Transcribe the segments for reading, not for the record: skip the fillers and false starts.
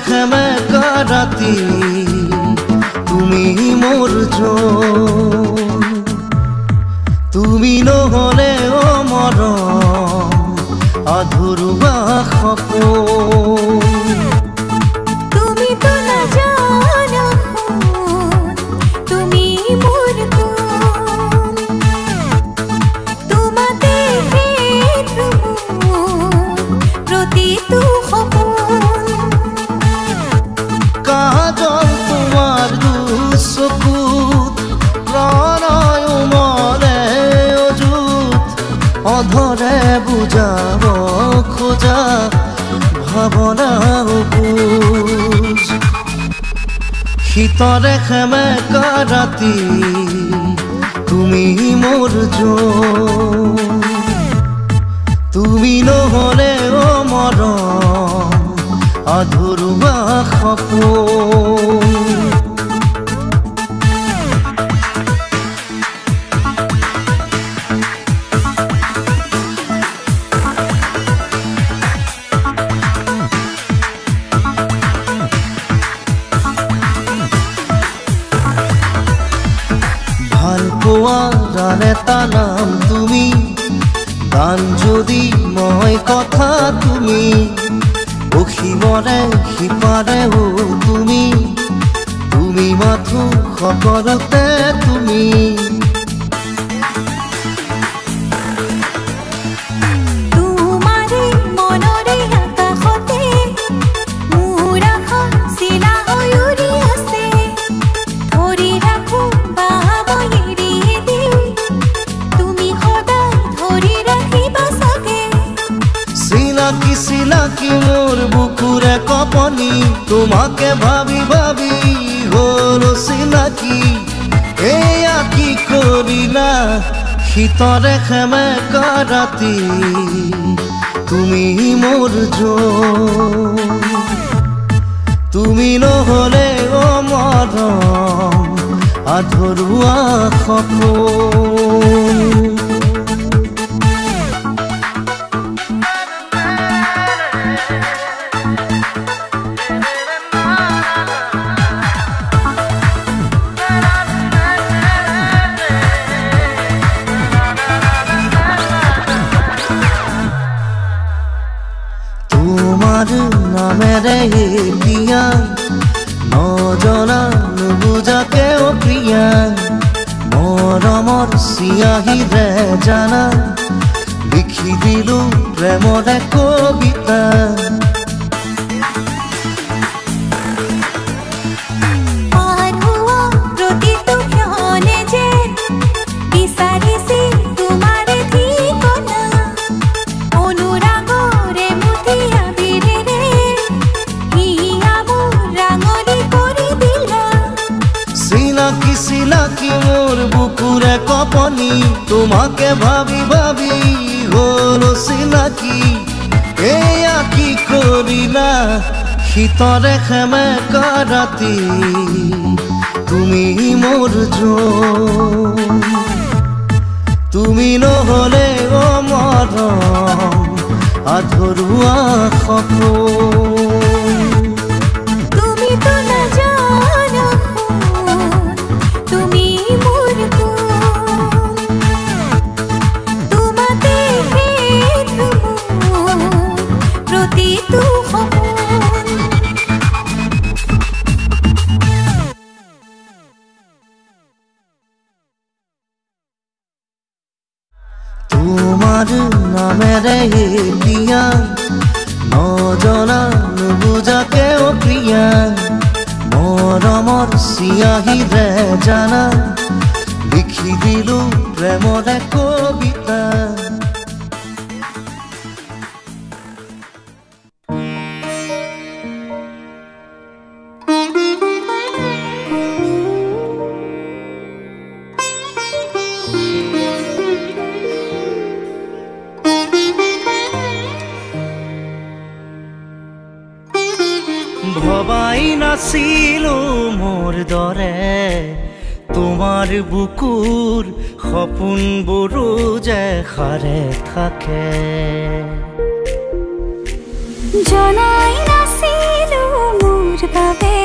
সেমেকা ৰাতি তুমি মোৰ জন তুমি নহলে অ মৰম আধৰুৱা সপোন অধৰে বুজাব খোজা ভাৱনা বুজ শীতৰে সেমেকা ৰাতি তুমি মোৰ জন তুমি নহলে অ মৰম আধৰুৱা সপোন গান এটা নাম তুমি গান যদি মই কথা তুমি অসীমৰে সিপাৰে তুমি তুমি মাথো সকলোতে তুমি চিনাকি মোৰ বুকুৰে কপনি তোমাকে ভাবি ভাবি হ'ল চিনাকি এয়া কি কৰিলা শীতৰে সেমেকা ৰাতি তুমি মোৰ জন তুমি নহলে অ মৰম আধৰুৱা সপোন নামেৰে এতিয়া নজনা নুবুজাকে অ প্ৰিয়া মৰমৰ চিয়াহীৰে জানা লিখি দিলো প্ৰেমৰে কবিতা চিনাকি মোৰ বুকুৰে কপনি তোমাকে ভাবি ভাবি হ'ল চিনাকি এয়া কি কৰিলা শীতৰে সেমেকা ৰাতি তুমি মোৰ জন তুমি নহলে অ মৰম আধৰুৱা সপোন তোমাৰ নামেৰে এতিয়া নজনা নুবুজাকে অ প্ৰিয়া মৰমৰ চিয়াহীৰে জানা লিখি দিলো প্ৰেমৰে কবিতা ভবাই নাছিলো মোৰ দৰে তোমাৰ বুকুৰ সপোনবোৰো যে সাৰে থাকে জনাই নাছিলো বাবে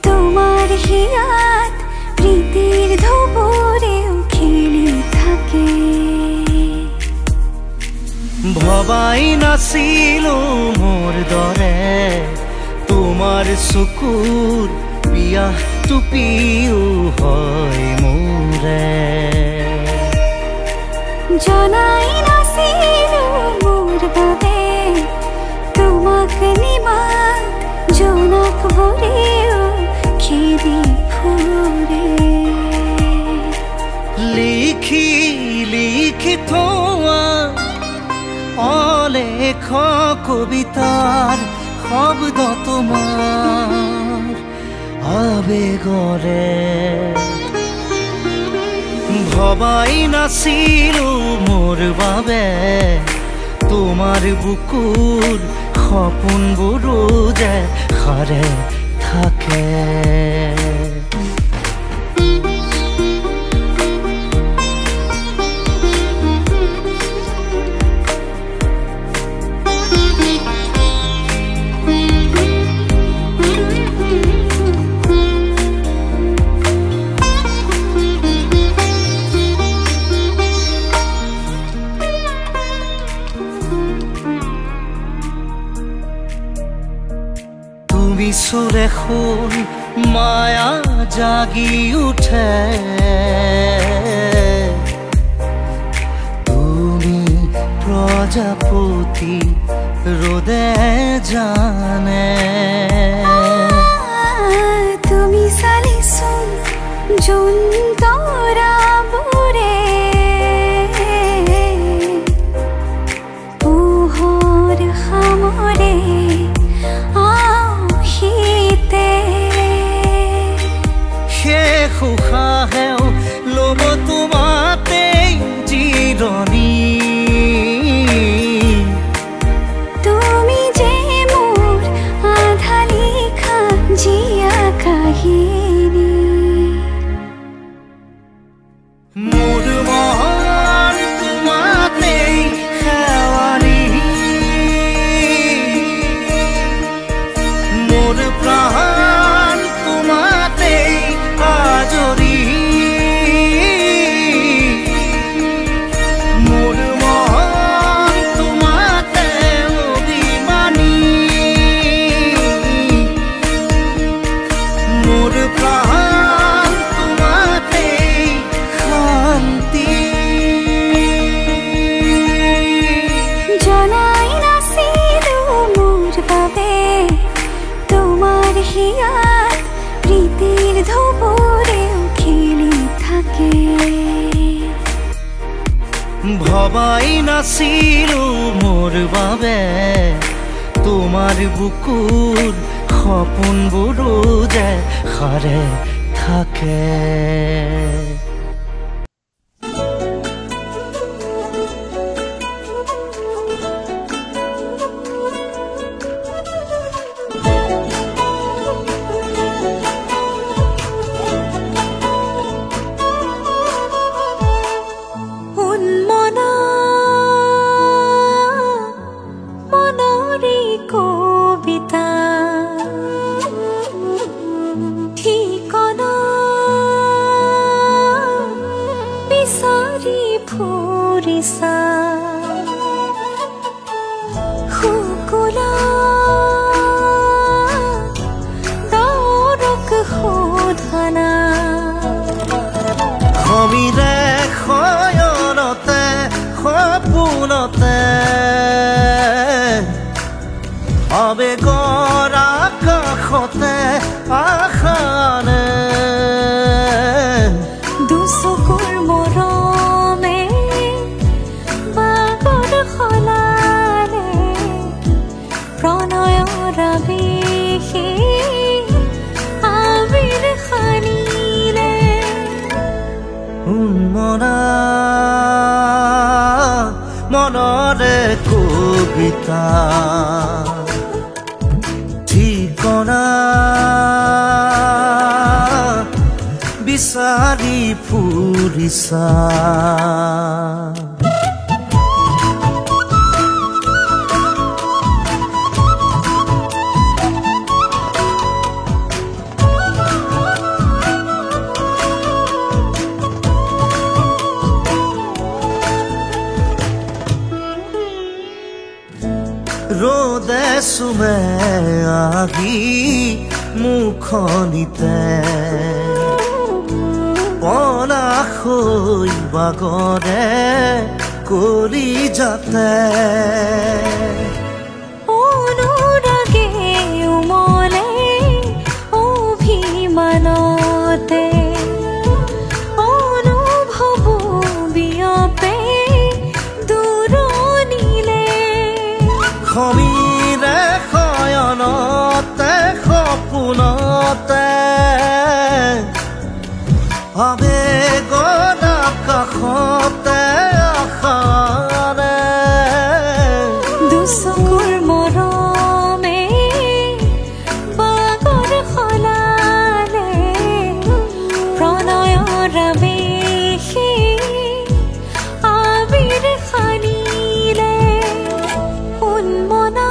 তোমাৰ হিয়াত প্ৰীতিৰ ধুবুৰেও খেলি থাকে ভবাই নাছিলো মোৰ দৰে তোমাৰ চকুৰ পিয়াহ টুপিও হয় মোৰে জনাই নাছিলো মোৰ বাবে তোমাক নিমাত জোনাক ভৰেও খেদি ফুৰে লিখি লিখি থোৱা অলেখ কবিতাৰ শব্দ তোমাৰ আবেগৰে ভবাই নাছিলো মোৰ বাবে তোমাৰ বুকুৰ সপোনবোৰো যে সাৰে থাকে সুৰে খুন মায়া জাগি উঠে তুমি প্ৰজাপতি ৰোদে জানে তুমি চালিছোন জোন তৰাবোৰে পোহৰ সামৰে উশাহেও ল'ব তোমাতেই জিৰণি তুমি যে মোৰ আধা লিখা জীয়া কাহিনী মোৰ মন তোমাতেই শেৱালি মোৰ প্ৰাণ তোমাতেই আজৰি মোৰ মন তোমাতে অভিমানী মোৰ প্ৰাণ তোমাতে শান্তি জনাই নাছিলো মোৰ বাবে তোমাৰ হিয়াত প্ৰীতিৰ ধুবুৰেও খেলি থাকে ভবাই নাছিলো মোৰ বাবে তোমাৰ বুকুৰ সপোনবোৰো যে সাৰে থাকে সমীৰে শয়নতে সপোনতে আবেগৰ আকাশতে আশানে দুচকুৰ মৰমে বাগৰ সলালে প্ৰণয়ৰ আবেশে আবিৰ সানিলে উন্মনা মনৰে কবিতা ঠিকনা বিচাৰি ফুৰিছা ৰ'দে চুমে আহি মুখনিতে পনা হৈ বাগৰে কৰি যাতে অনুৰাগে উমলে অভিমানতে অনুভৱ বিয়পে দূৰণিলে সমীৰে শয়নতে সপোনতে আবেগৰ আকাশতে আশাৰে দুচকুৰ মৰমে বাগৰ সলালে প্ৰণয়ৰ আৱেশে আবিৰ সানিলে উন্মনা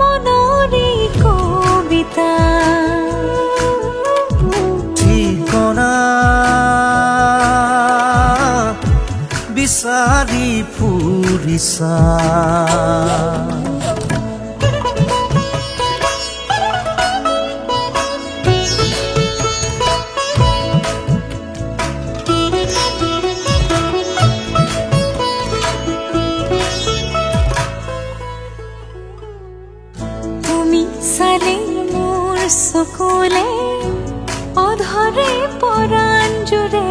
মনৰে কবিতা বিচাৰি ফুৰিছা তুমি চালে মোৰ চকুলে অধৰে পৰাণ জুৰে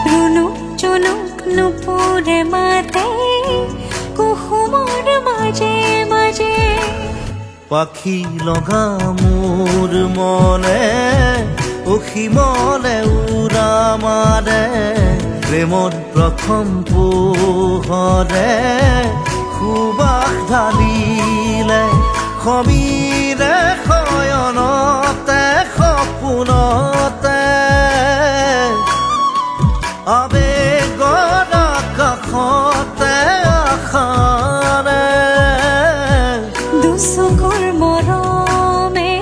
ৰুণুক জুনুক নুপুৰে মাতে কুসুমৰ মাজে মাজে পাখি লগা মোৰ মনে অসীমলে উৰা মাৰে প্ৰেমৰ প্ৰথম পোহৰে সুবাস ঢালিলে সমীৰে শয়নতে সপোনতে আবেগৰ আকাশতে আশাৰে দুচকুৰ মৰমে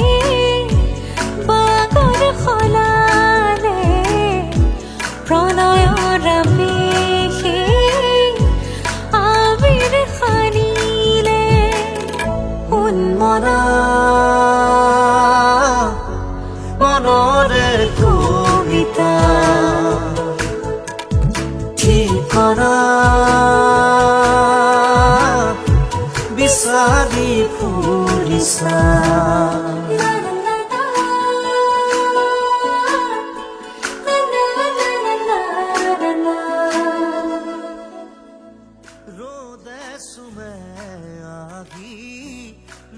বাগৰ সলালে প্ৰণয়ৰ আৱেশে আবিৰ সানিলে উন্মনা মনৰে কবিতা ঠিকনা বিচাৰি ফুৰিছা ৰ'দে চুমে আহি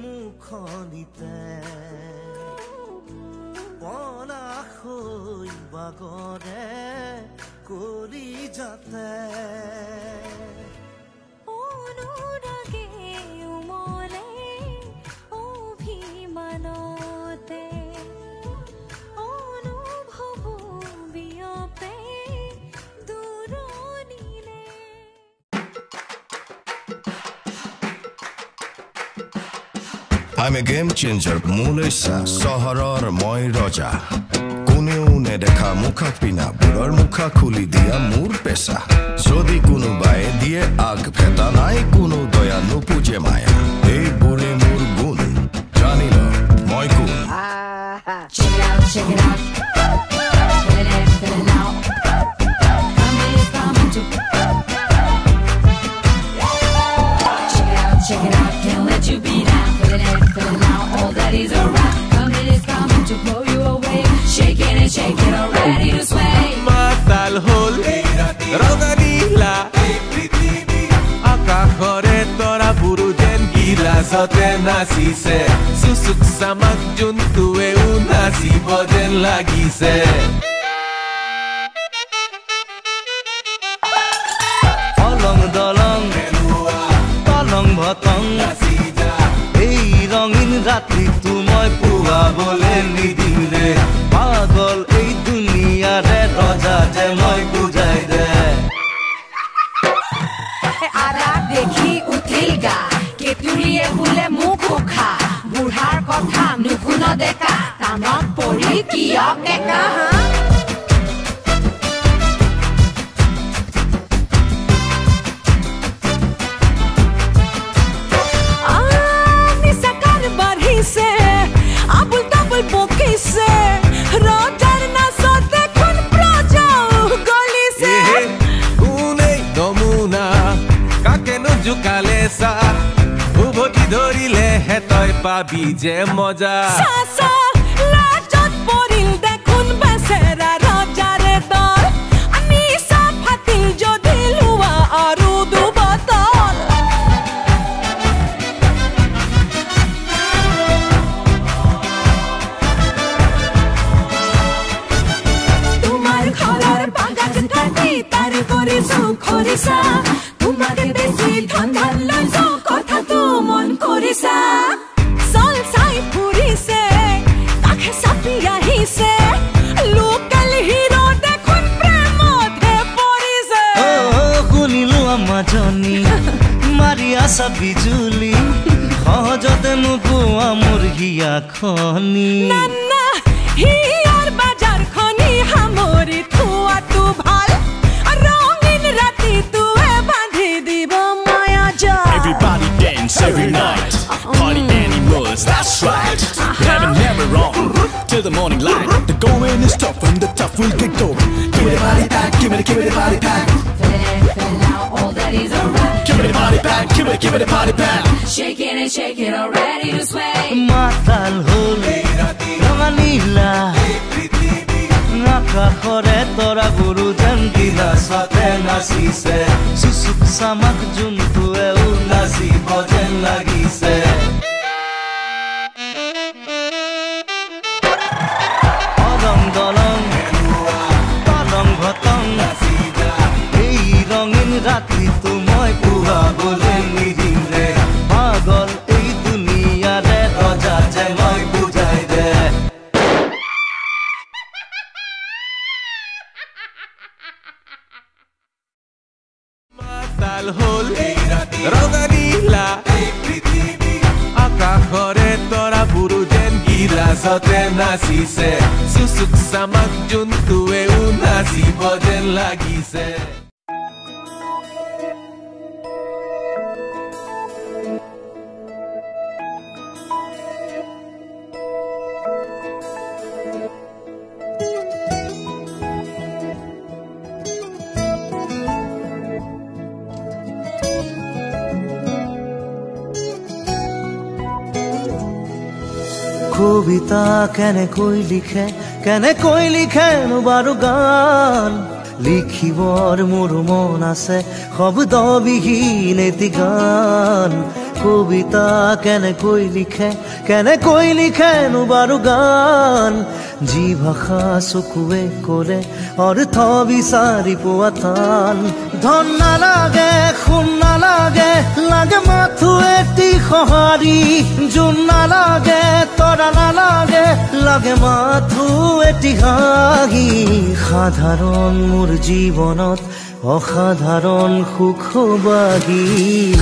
মুখনিতে পনা হৈ বাগৰে কৰি যাতে অনুৰাগে উমলে অভিমানতে অনুভৱ বিয়পে দূৰণিলে I'm a game changer, মুলৈছা চহৰৰ মই ৰজা কোনেও নেদেখা মুখা পিনা বুঢ়ৰ মুখা খুলি দিয়া মোৰ পেচা যদি কোনোবাই দিয়ে আগ ভেটা নাই কোনো দয়া নুপুজে মায়া এই বুঢ়ে মোৰ গুণ জানি ল মই কোন Check it out, check it out. Feel it now. Come to. Check it out, can't let you be down. Feel it now. All that is around. Coming to blow you away. Shaking and shaking, all ready to sway. Matal hol, rogadila. Akakore tora burujen gila zote nasise. Susuk samak juntue unasi boden lagise. Along দলং তলং ভতং এই ৰঙীন ৰাতিটো মই পুৱাবলে নিদিম ৰে পাগল এই দুনিয়াৰে ৰজা যে মই বুজাই দে আৰা দেখি উঠিল গা কেতুৰিয়ে বোলে মুখ উখা বুঢ়াৰ কথা নুশুন ডেকা কাণত পৰি কিয় কেকা পাবি যে মজা চাচা লাজত পৰিল দেখোন বেচেৰা ৰজাৰে দল নিচা ফাটিল যদি লোৱা আৰু দুবটল তোমাৰ ঘৰৰ বাগান কাটি তাৰ কৰিছো খৰিচা তোমাকে বেছি ধন ধান লৈছো কথাটো মন কৰিছা চল চাই ফুৰিছে কাষে চাপি আহিছে লোকেল হিৰো দেখোন প্ৰেমতহে পৰিছে শুনিলো আমাজনী মাৰি আছা বিজুলি সহজতে নোপোৱা মোৰ হিয়া খনি নানা হিয়াৰ বাজাৰখনি সামৰি থোৱাটো ভাল ৰঙীন ৰাতিটোৱে বান্ধি দিব মায়া জাল Everybody dance every night. Party animals, that's right. Never, never wrong. Till the morning light. The going is tough and the tough will get going. Give me the body pack, give me the body pack. now all that is alright Give me the body pack, give me the body pack. shaking and shaking all ready to sway মাতাল হল ৰঙা নীলা আকাশৰে তৰাবোৰো যেন দিলাচতে নাচিছে চুচুক চামাক জোনটোৱেও নাচিব যেন লাগিছে অদং দলং তলং ভতং এই ৰঙীন ৰাতিটো মই পুৱাবলৈ নিদিলে পাগল এই দুনিয়াৰে ৰজা যে মই বুজাই দে মাতাল হল ৰঙা নীলা আকাশৰে তৰাবোৰো যেন গিলাচতে নাচিছে চুচুক চামাক জোনটোৱেও নাচিব যেন লাগিছে কবিতা কেনেকৈ লিখে বাৰু গান লিখিবৰ মোৰ মন আছে শব্দবিহীন এটি গান কবিতা কেনেকৈ লিখে বাৰু গান যি ভাষা চকুৱে ক'লে অৰ্থ বিচাৰি পোৱা টান ধন নালাগে সোণ নালাগে লাগে মাথো এটি সঁহাৰি জোন নালাগে তৰা নালাগে লাগে মাথো এটি হাঁহি সাধাৰণ মোৰ জীৱনত অসাধাৰণ সুখবাগী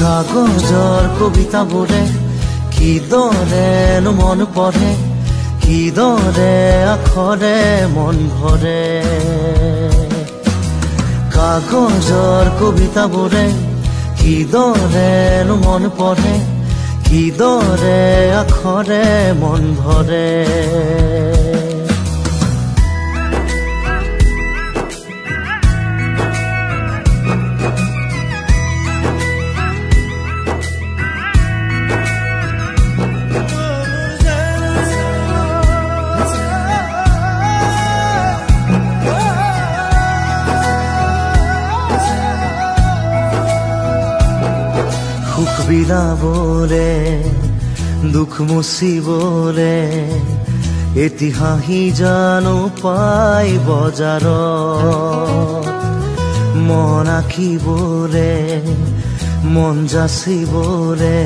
কাগজৰ কবিতাবোৰে কিদৰেনো মন পঢ়ে কিদৰে আখৰে মন ভৰে কাগজৰ কবিতাবোৰে কিদৰেনো মন পঢ়ে কিদৰে আখৰে মন ভৰে বিলাবলে দুখ মুচিবলে এটি হাঁহি জানো পাই বজাৰত মন আঁকিবলে মন যাচিবলে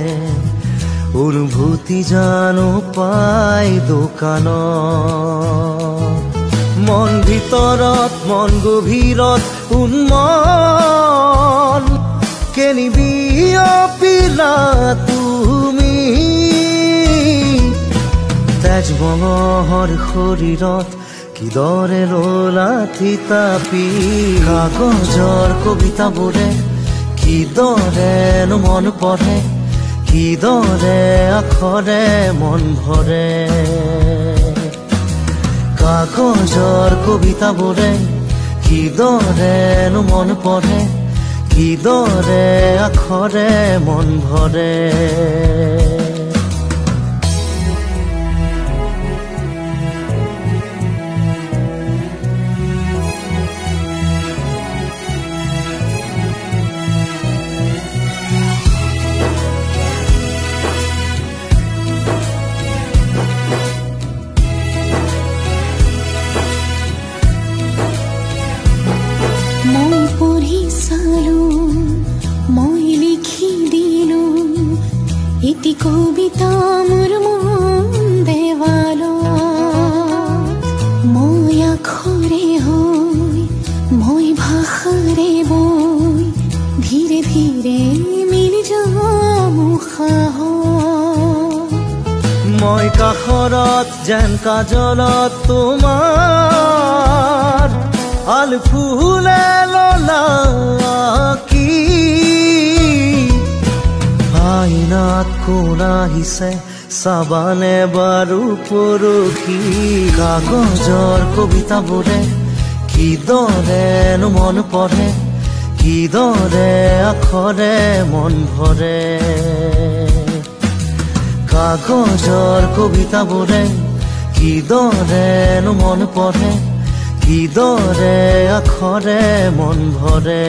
অনুভূতি জানো পাই দোকানত মন ভিতৰত মন গভীৰত উন্মন কেনিবি অপিলা তুমি তেজ মঙহৰ শৰীৰত কিদৰে ৰলা থিতাপি কাগজৰ কবিতাবোৰে কিদৰেনো মন পঢ়ে কিদৰে আখৰে মন ভৰে কাগজৰ কবিতাবোৰে কিদৰেনো মন পঢ়ে কিদৰে আখৰে মন ভৰে চালো মই লিখি দিলো এটি কবিতা মোৰ মন দেৱালত মই আখৰে হৈ মই ভাষাৰে বৈ ধীৰে ধীৰে মিলি যাম উশাহ মই কাষৰত যেন কাজলত তোমাৰ আল ফুলে ললা কি আইনাত কোন আহিছে চাবানে বাৰু পৰখি কাগজৰ কবিতাবোৰে কিদৰেনো মন পঢ়ে কিদৰে আখৰে মন ভৰে কাগজৰ কবিতাবোৰে কিদৰেনো মন পঢ়ে কিদৰে আখৰে মন ভৰে